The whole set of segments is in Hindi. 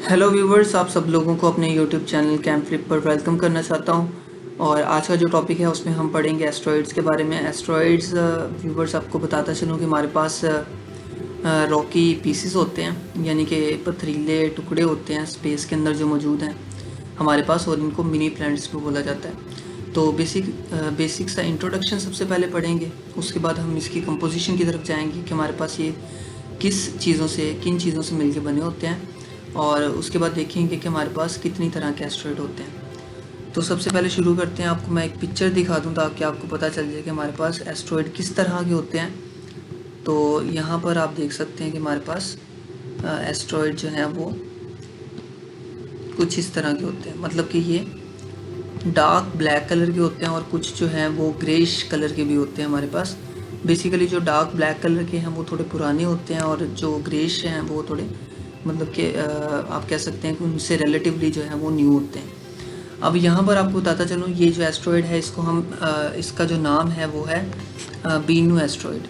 हेलो व्यूवर्स, आप सब लोगों को अपने यूट्यूब चैनल कैंप फ्लिप पर वेलकम करना चाहता हूं। और आज का जो टॉपिक है उसमें हम पढ़ेंगे एस्ट्रॉइड्स के बारे में। एस्ट्रॉइड्स व्यूवर्स आपको बताता चलूं कि हमारे पास रॉकी पीसीस होते हैं, यानी कि पथरीले टुकड़े होते हैं स्पेस के अंदर जो मौजूद हैं हमारे पास, और इनको मिनी प्लैनेट्स भी बोला जाता है। तो बेसिक सा इंट्रोडक्शन सबसे पहले पढ़ेंगे, उसके बाद हम इसकी कंपोजिशन की तरफ जाएंगे कि हमारे पास ये किन चीज़ों से मिलके बने होते हैं, और उसके बाद देखेंगे कि हमारे पास कितनी तरह के एस्ट्रॉइड होते हैं। तो सबसे पहले शुरू करते हैं। आपको मैं एक पिक्चर दिखा दूं ताकि आपको पता चल जाए कि हमारे पास एस्ट्रॉइड किस तरह के होते हैं। तो यहाँ पर आप देख सकते हैं कि हमारे पास एस्ट्रॉइड जो हैं वो कुछ इस तरह के होते हैं, मतलब कि ये डार्क ब्लैक कलर के होते हैं और कुछ जो हैं वो ग्रेश कलर के भी होते हैं हमारे पास। बेसिकली जो डार्क ब्लैक कलर के हैं वो थोड़े पुराने होते हैं, और जो ग्रेश हैं वो थोड़े मतलब कि आप कह सकते हैं कि उनसे रिलेटिवली जो है वो न्यू होते हैं। अब यहाँ पर आपको बताता चलूँ, ये जो एस्ट्रॉइड है इसको हम इसका जो नाम है वो है Binu asteroid,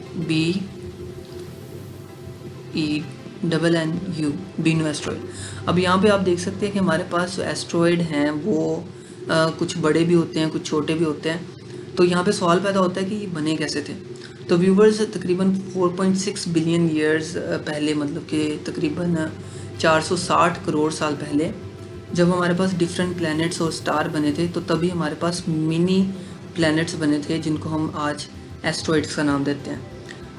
BENNU, Binu asteroid. अब यहाँ पे आप देख सकते हैं कि हमारे पास जो एस्ट्रॉइड हैं वो कुछ बड़े भी होते हैं, कुछ छोटे भी होते हैं। तो यहाँ पे सवाल पैदा होता है कि ये बने कैसे थे। तो व्यूवर्स, तकरीबन 4.6 बिलियन ईयर्स पहले, मतलब कि तकरीबन 460 करोड़ साल पहले, जब हमारे पास डिफरेंट प्लैनेट्स और स्टार बने थे, तो तभी हमारे पास मिनी प्लैनेट्स बने थे जिनको हम आज एस्ट्रॉइड्स का नाम देते हैं।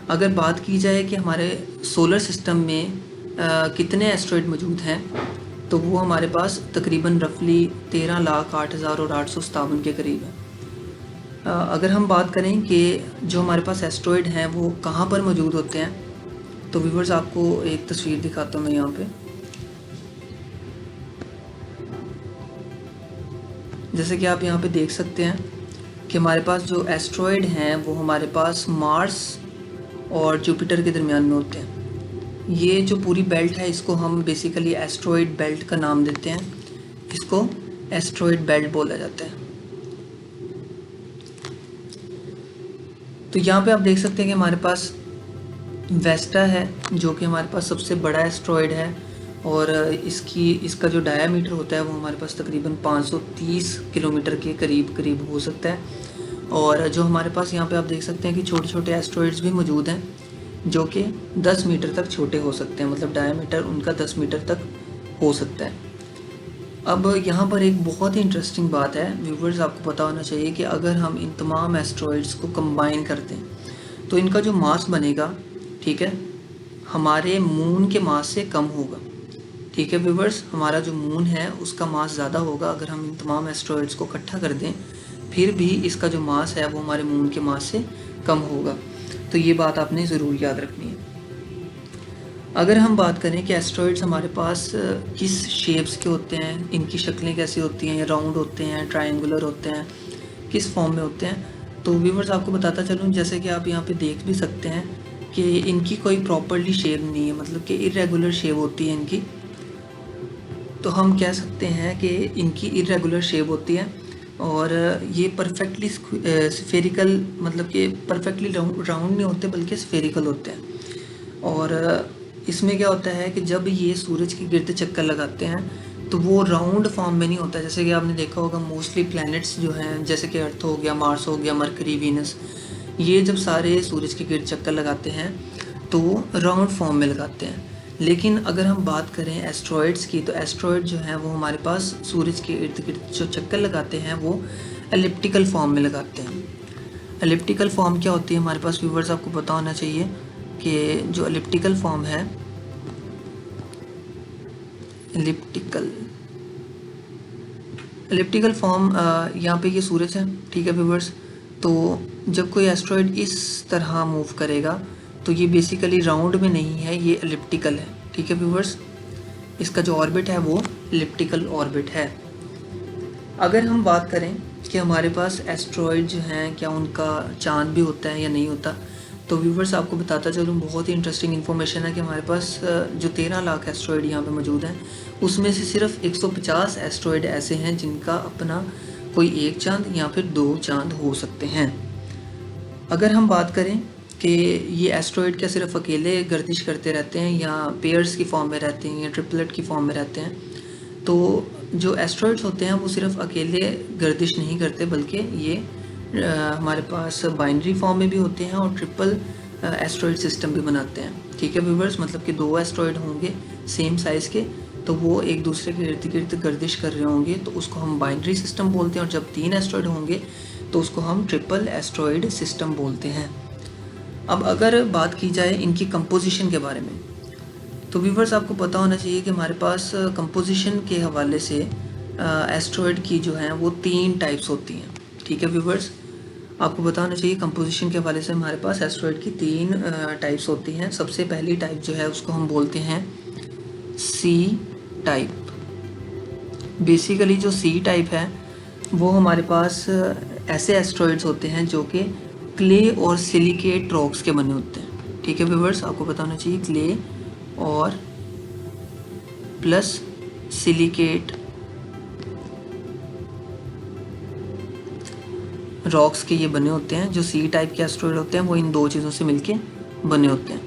अगर बात की जाए कि हमारे सोलर सिस्टम में कितने एस्ट्रॉइड मौजूद हैं, तो वो हमारे पास तकरीबन रफली 13,08,857 के करीब है। अगर हम बात करें कि जो हमारे पास एस्ट्रॉइड हैं वो कहाँ पर मौजूद होते हैं, तो व्यूवर्स आपको एक तस्वीर दिखाता हूँ मैं यहाँ पे। जैसे कि आप यहाँ पे देख सकते हैं कि हमारे पास जो एस्ट्रॉइड हैं वो हमारे पास मार्स और जुपिटर के दरमियान में होते हैं। ये जो पूरी बेल्ट है इसको हम बेसिकली एस्ट्रॉइड बेल्ट का नाम देते हैं, इसको एस्ट्रॉइड बेल्ट बोला जाता है। तो यहाँ पे आप देख सकते हैं कि हमारे पास वेस्टा है, जो कि हमारे पास सबसे बड़ा एस्ट्रॉइड है, और इसका जो डायामीटर होता है वो हमारे पास तकरीबन 530 किलोमीटर के करीब हो सकता है। और जो हमारे पास यहाँ पे आप देख सकते हैं कि छोटे छोटे एस्ट्रॉइड्स भी मौजूद हैं जो कि 10 मीटर तक छोटे हो सकते हैं, मतलब डायामीटर उनका 10 मीटर तक हो सकता है। अब यहाँ पर एक बहुत ही इंटरेस्टिंग बात है व्यूवर्स, आपको पता होना चाहिए कि अगर हम इन तमाम एस्ट्रॉइड्स को कंबाइन करते हैं तो इनका जो मास बनेगा, ठीक है, हमारे मून के मास से कम होगा। ठीक है व्यूवर्स, हमारा जो मून है उसका मास ज़्यादा होगा अगर हम इन तमाम एस्ट्रॉइड्स को इकट्ठा कर दें, फिर भी इसका जो मास है वो हमारे मून के मास से कम होगा। तो ये बात आपने ज़रूर याद रखनी है। अगर हम बात करें कि एस्ट्रॉइड्स हमारे पास किस शेप्स के होते हैं, इनकी शक्लें कैसी होती हैं, राउंड होते हैं, ट्रायंगुलर होते हैं, किस फॉर्म में होते हैं, तो व्यूवर्स आपको बताता चलूँ, जैसे कि आप यहाँ पे देख भी सकते हैं कि इनकी कोई प्रॉपरली शेप नहीं है, मतलब कि इरेगुलर शेप होती है इनकी। तो हम कह सकते हैं कि इनकी इरेगुलर शेप होती है, और ये परफेक्टली स्फेरिकल, मतलब कि परफेक्टली राउंड नहीं होते बल्कि स्फेरिकल होते हैं। और इसमें क्या होता है कि जब ये सूरज के गिर्द चक्कर लगाते हैं तो वो राउंड फॉर्म में नहीं होता। जैसे कि आपने देखा होगा मोस्टली प्लैनेट्स जो हैं, जैसे कि अर्थ हो गया, मार्स हो गया, मरकरी, वीनस, ये जब सारे सूरज के गिर्द चक्कर लगाते हैं तो राउंड फॉर्म में लगाते हैं। लेकिन अगर हम बात करें एस्ट्रॉइड्स की, तो एस्ट्रॉइड जो हैं वो हमारे पास सूरज के इर्द गिर्द जो चक्कर लगाते हैं वो एलिप्टिकल फॉर्म में लगाते हैं। एलिप्टिकल फॉर्म क्या होती है हमारे पास व्यूवर्स, आपको पता होना चाहिए कि जो एलिप्टिकल फॉर्म है, एलिप्टिकल फॉर्म यहाँ पे ये सूरज है, ठीक है व्यूवर्स। तो जब कोई एस्ट्रॉइड इस तरह मूव करेगा तो ये बेसिकली राउंड में नहीं है, ये एलिप्टिकल है, ठीक है व्यूवर्स। इसका जो ऑर्बिट है वो एलिप्टिकल ऑर्बिट है। अगर हम बात करें कि हमारे पास एस्ट्रॉइड जो हैं क्या उनका चांद भी होता है या नहीं होता, तो व्यूवर्स आपको बताता चलूँ, बहुत ही इंटरेस्टिंग इन्फॉर्मेशन है कि हमारे पास जो 13 लाख एस्ट्रॉइड यहाँ पे मौजूद हैं उसमें से सिर्फ 150 एस्ट्रॉइड ऐसे हैं जिनका अपना कोई एक चांद या फिर दो चांद हो सकते हैं। अगर हम बात करें कि ये एस्ट्रॉयड क्या सिर्फ अकेले गर्दिश करते रहते हैं या पेयर्स की फॉर्म में रहते हैं या ट्रिपलेट की फॉर्म में रहते हैं। तो जो एस्ट्रॉयड्स होते हैं वो सिर्फ अकेले गर्दिश नहीं करते, बल्कि ये हमारे पास बाइनरी फॉर्म में भी होते हैं और ट्रिपल एस्ट्रॉयड सिस्टम भी बनाते हैं। ठीक है व्यूवर्स, मतलब कि 2 एस्ट्रॉयड होंगे सेम साइज़ के, तो वो एक दूसरे के इर्द गिर्द गर्दिश कर रहे होंगे, तो उसको हम बाइनरी सिस्टम बोलते हैं। और जब 3 एस्ट्रॉयड होंगे तो उसको हम ट्रिपल एस्ट्रॉयड सिस्टम बोलते हैं। अब अगर बात की जाए इनकी कंपोजिशन के बारे में, तो व्यूवर्स आपको पता होना चाहिए कि हमारे पास कंपोजिशन के हवाले से एस्ट्रॉयड की जो है वो 3 टाइप्स होती हैं। ठीक है व्यूवर्स, आपको पता होना चाहिए कंपोजिशन के हवाले से हमारे पास एस्ट्रॉयड की 3 टाइप्स होती हैं। सबसे पहली टाइप जो है उसको हम बोलते हैं सी टाइप। बेसिकली जो सी टाइप है वो हमारे पास ऐसे एस्ट्रॉयड्स होते हैं जो कि क्ले और सिलिकेट रॉक्स के बने होते हैं। ठीक है व्यूवर्स, आपको पता होना चाहिए क्ले और प्लस सिलिकेट रॉक्स के ये बने होते हैं। जो सी टाइप के एस्ट्रॉयड होते हैं वो इन 2 चीज़ों से मिलके बने होते हैं।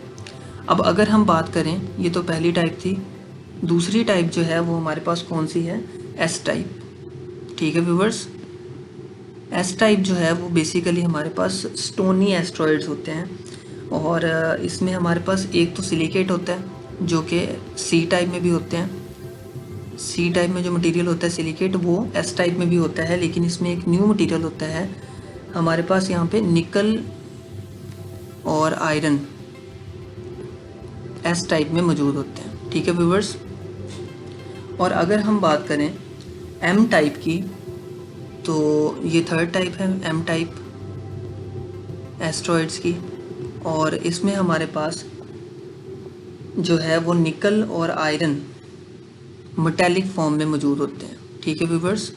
अब अगर हम बात करें, ये तो पहली टाइप थी, दूसरी टाइप जो है वो हमारे पास कौन सी है, एस टाइप। ठीक है व्यूवर्स, एस टाइप जो है वो बेसिकली हमारे पास स्टोनी एस्ट्रॉयड्स होते हैं और इसमें हमारे पास एक तो सिलिकेट होता है जो कि सी टाइप में भी होते हैं। सी टाइप में जो मटेरियल होता है सिलिकेट वो एस टाइप में भी होता है, लेकिन इसमें एक न्यू मटेरियल होता है हमारे पास यहाँ पे निकल और आयरन एस टाइप में मौजूद होते हैं। ठीक है व्यूवर्स, और अगर हम बात करें एम टाइप की, तो ये थर्ड टाइप है एम टाइप एस्ट्रॉयड्स की, और इसमें हमारे पास जो है वो निकल और आयरन मेटालिक फॉर्म में मौजूद होते हैं। ठीक है व्यूवर्स,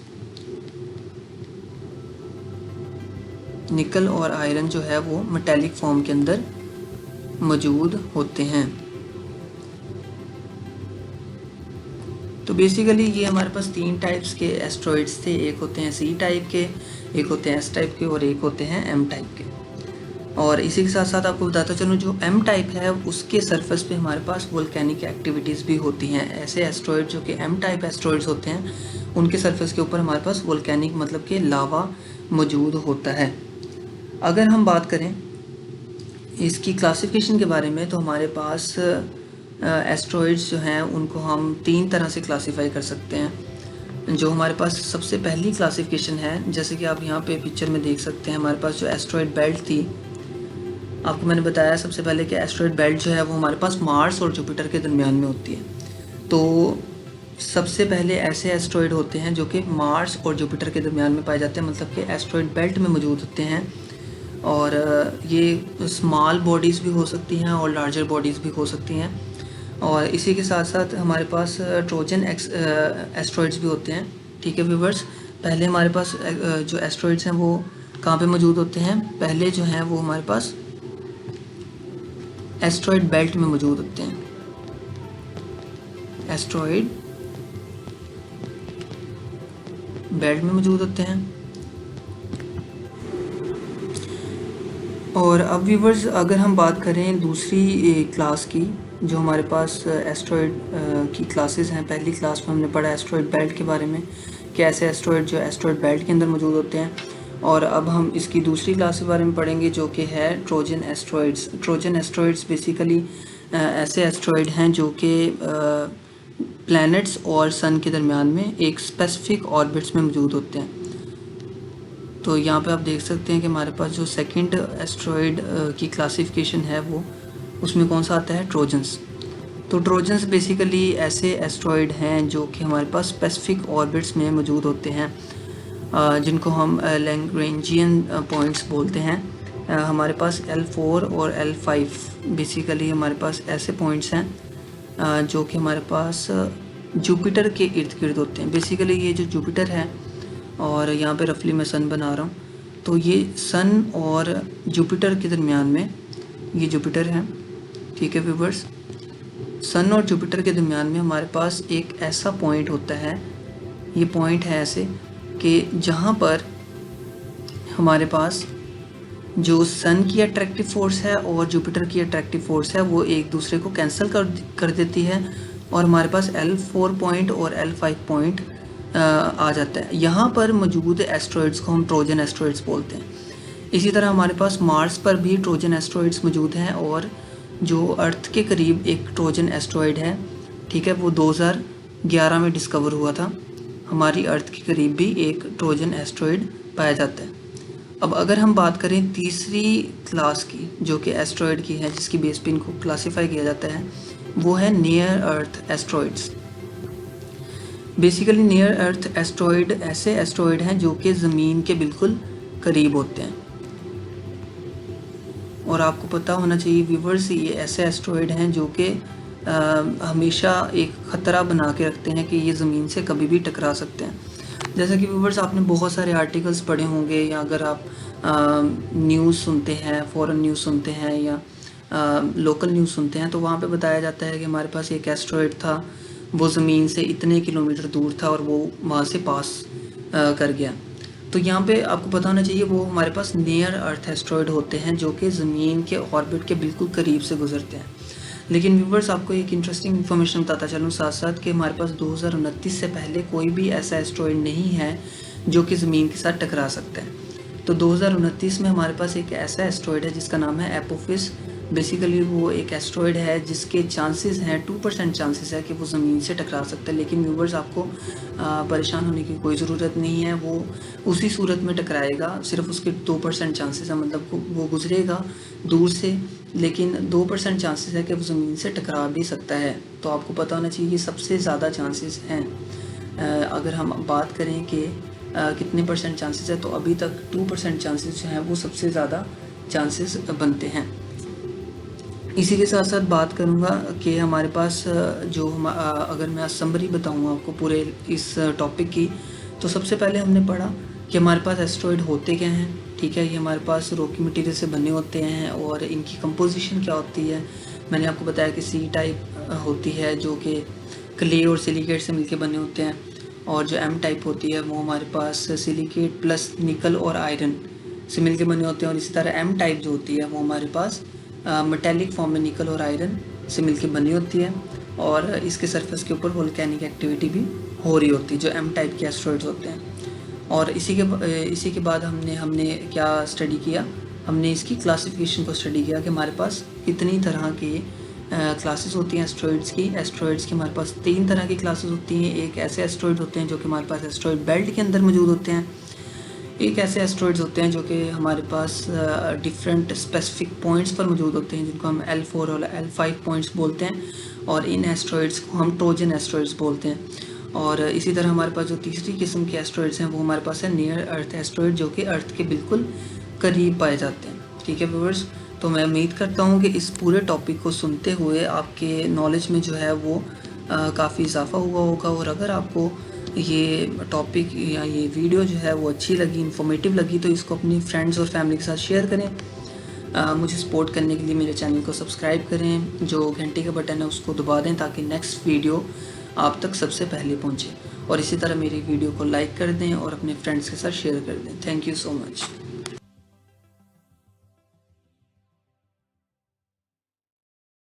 निकल और आयरन जो है वो मेटालिक फॉर्म के अंदर मौजूद होते हैं। तो बेसिकली ये हमारे पास 3 टाइप्स के एस्ट्रॉयड्स थे। एक होते हैं सी टाइप के, एक होते हैं एस टाइप के और एक होते हैं एम टाइप के। और इसी के साथ साथ आपको बताता चलूँ, जो एम टाइप है उसके सरफेस पे हमारे पास वोल्केनिक एक्टिविटीज़ भी होती हैं। ऐसे एस्ट्रॉयड जो कि एम टाइप एस्ट्रॉयड्स होते हैं उनके सरफेस के ऊपर हमारे पास वोल्केनिक मतलब कि लावा मौजूद होता है। अगर हम बात करें इसकी क्लासिफिकेशन के बारे में, तो हमारे पास एस्ट्रॉयड्स जो हैं उनको हम 3 तरह से क्लासीफाई कर सकते हैं। जो हमारे पास सबसे पहली क्लासिफिकेशन है, जैसे कि आप यहाँ पे पिक्चर में देख सकते हैं, हमारे पास जो एस्ट्रॉयड बेल्ट थी, आपको मैंने बताया सबसे पहले कि एस्ट्रॉयड बेल्ट जो है वो हमारे पास मार्स और जुपिटर के दरमियान में होती है। तो सबसे पहले ऐसे एस्ट्रॉयड होते हैं जो कि मार्स और जुपिटर के दरमियान में पाए जाते हैं, मतलब कि एस्ट्रॉयड बेल्ट में मौजूद होते हैं। और ये स्मॉल बॉडीज़ भी हो सकती हैं और लार्जर बॉडीज़ भी हो सकती हैं। और इसी के साथ साथ हमारे पास ट्रोजन एस्ट्रॉयड्स भी होते हैं। ठीक है व्यूवर्स, पहले हमारे पास जो एस्ट्रॉयड्स हैं वो कहाँ पे मौजूद होते हैं, पहले जो हैं वो हमारे पास एस्ट्रॉयड बेल्ट में मौजूद होते हैं। एस्ट्रॉयड बेल्ट में मौजूद होते हैं। और अब व्यूवर्स अगर हम बात करें दूसरी क्लास की, जो हमारे पास एस्ट्रॉयड की क्लासेस हैं, पहली क्लास में हमने पढ़ा एस्ट्रॉयड बेल्ट के बारे में कि ऐसे एस्ट्रॉयड जो एस्ट्रॉयड बेल्ट के अंदर मौजूद होते हैं। और अब हम इसकी दूसरी क्लास के बारे में पढ़ेंगे जो कि है Trojan asteroids. Trojan asteroids basically ऐसे एस्ट्रॉयड हैं जो कि प्लैनेट्स और सन के दरमियान में एक स्पेसिफिक ऑर्बिट्स में मौजूद होते हैं। तो यहाँ पे आप देख सकते हैं कि हमारे पास जो सेकंड एस्ट्रॉयड की क्लासिफिकेशन है वो उसमें कौन सा आता है, ट्रोजन्स। तो ट्रोजन्स बेसिकली ऐसे एस्ट्रॉयड हैं जो कि हमारे पास स्पेसिफिक ऑर्बिट्स में मौजूद होते हैं, जिनको हम लैग्रेंजियन पॉइंट्स बोलते हैं। हमारे पास L4 और L5 बेसिकली हमारे पास ऐसे पॉइंट्स हैं जो कि हमारे पास जुपिटर के इर्द गिर्द होते हैं। बेसिकली ये जो जुपिटर है, और यहाँ पे रफली मैं सन बना रहा हूँ, तो ये सन और जुपिटर के दरमियान में ये जुपिटर है। ठीक है व्यूवर्स, सन और जुपिटर के दरमियान में हमारे पास एक ऐसा पॉइंट होता है, ये पॉइंट है ऐसे कि जहाँ पर हमारे पास जो सन की अट्रैक्टिव फोर्स है और जुपिटर की अट्रैक्टिव फोर्स है वो एक दूसरे को कैंसिल कर देती है और हमारे पास L4 पॉइंट और L5 पॉइंट आ जाता है। यहाँ पर मौजूद एस्ट्रॉइड्स को हम ट्रोजन एस्ट्रॉइड्स बोलते हैं। इसी तरह हमारे पास मार्स पर भी ट्रोजन एस्ट्रॉइड्स मौजूद हैं और जो अर्थ के करीब एक ट्रोजन एस्ट्रॉइड है, ठीक है, वो 2011 में डिस्कवर हुआ था। हमारी अर्थ के करीब भी एक ट्रोजन एस्ट्रॉइड पाया जाता है। अब अगर हम बात करें तीसरी क्लास की जो कि एस्ट्रॉइड की है, जिसकी बेस पे इनको क्लासिफाई किया जाता है, वो है नियर अर्थ एस्ट्रॉइड्स। बेसिकली नियर अर्थ एस्ट्रॉइड ऐसे एस्ट्रॉइड हैं जो कि ज़मीन के बिल्कुल करीब होते हैं। और आपको पता होना चाहिए व्यूवर्स, ये ऐसे एस्ट्रॉइड हैं जो कि हमेशा एक ख़तरा बना के रखते हैं कि ये ज़मीन से कभी भी टकरा सकते हैं। जैसा कि व्यूवर्स आपने बहुत सारे आर्टिकल्स पढ़े होंगे, या अगर आप न्यूज़ सुनते हैं, फॉरेन न्यूज़ सुनते हैं या लोकल न्यूज़ सुनते हैं, तो वहाँ पे बताया जाता है कि हमारे पास एक एस्ट्रॉइड था, वो ज़मीन से इतने किलोमीटर दूर था और वो वहाँ से पास कर गया। तो यहाँ पे आपको पता होना चाहिए वो हमारे पास नियर अर्थ एस्ट्रॉइड होते हैं जो कि ज़मीन के ऑर्बिट के बिल्कुल करीब से गुजरते हैं। लेकिन व्यूवर्स आपको एक इंटरेस्टिंग इन्फॉर्मेशन बताता चलूँ साथ साथ कि हमारे पास 2029 से पहले कोई भी ऐसा एस्ट्रॉइड नहीं है जो कि ज़मीन के साथ टकरा सकता है। तो 2029 में हमारे पास एक ऐसा एस्ट्रॉइड है जिसका नाम है एपोफिस। बेसिकली वो एक एस्ट्रॉइड है जिसके चांसेस हैं 2% चांसेस है कि वो ज़मीन से टकरा सकता है। लेकिन व्यूवर्स आपको परेशान होने की कोई ज़रूरत नहीं है, वो उसी सूरत में टकराएगा, सिर्फ उसके 2% चांसेस है, मतलब वो गुजरेगा दूर से, लेकिन 2% चांसेस है कि वो ज़मीन से टकरा भी सकता है। तो आपको पता होना चाहिए सबसे ज़्यादा चांसेस हैं। अगर हम बात करें कि कितने परसेंट चांसेस है, तो अभी तक 2% चांसेस जो हैं वो सबसे ज़्यादा चांसेस बनते हैं। इसी के साथ साथ बात करूँगा कि हमारे पास जो अगर मैं समरी बताऊँ आपको पूरे इस टॉपिक की, तो सबसे पहले हमने पढ़ा कि हमारे पास एस्ट्रॉइड होते क्या हैं, ठीक है। ये हमारे पास रॉकी मटेरियल से बने होते हैं और इनकी कंपोजिशन क्या होती है। मैंने आपको बताया कि सी टाइप होती है जो कि क्ले और सिलिकेट से मिलके बने होते हैं, और जो एम टाइप होती है वो हमारे पास सिलिकेट प्लस निकल और आयरन से मिलके बने होते हैं। और इसी तरह एम टाइप जो होती है वो हमारे पास मेटेलिक फॉर्म में निकल और आयरन से मिलके बनी होती है, और इसके सरफेस के ऊपर वोल्केनिक एक्टिविटी भी हो रही होती है, जो एम टाइप के एस्ट्रॉइड्स होते हैं। और इसी के बाद हमने क्या स्टडी किया, हमने इसकी क्लासिफिकेशन को स्टडी किया कि हमारे पास कितनी तरह की क्लासेस होती हैं एस्ट्रॉइड्स की हमारे पास 3 तरह की क्लासेस होती हैं। एक ऐसे एस्ट्रॉइड होते हैं जो कि हमारे पास एस्ट्रॉइड बेल्ट के अंदर मौजूद होते हैं। एक ऐसे एस्ट्रॉइड्स होते हैं जो कि हमारे पास डिफरेंट स्पेसिफिक पॉइंट्स पर मौजूद होते हैं, जिनको हम L4 और L5 पॉइंट्स बोलते हैं, और इन एस्ट्रॉइड्स को हम ट्रोजन एस्ट्रॉइड्स बोलते हैं। और इसी तरह हमारे पास जो तीसरी किस्म के एस्ट्रॉइड्स हैं वो हमारे पास है नियर अर्थ एस्ट्रॉइड, जो कि अर्थ के बिल्कुल करीब पाए जाते हैं। ठीक है व्यूअर्स, तो मैं उम्मीद करता हूँ कि इस पूरे टॉपिक को सुनते हुए आपके नॉलेज में जो है वो काफ़ी इजाफा हुआ होगा। और अगर आपको ये टॉपिक या ये वीडियो जो है वो अच्छी लगी, इन्फॉर्मेटिव लगी, तो इसको अपनी फ्रेंड्स और फैमिली के साथ शेयर करें। मुझे सपोर्ट करने के लिए मेरे चैनल को सब्सक्राइब करें, जो घंटे का बटन है उसको दबा दें ताकि नेक्स्ट वीडियो आप तक सबसे पहले पहुंचे। और इसी तरह मेरी वीडियो को लाइक कर दें और अपने फ्रेंड्स के साथ शेयर कर दें। Thank you so much.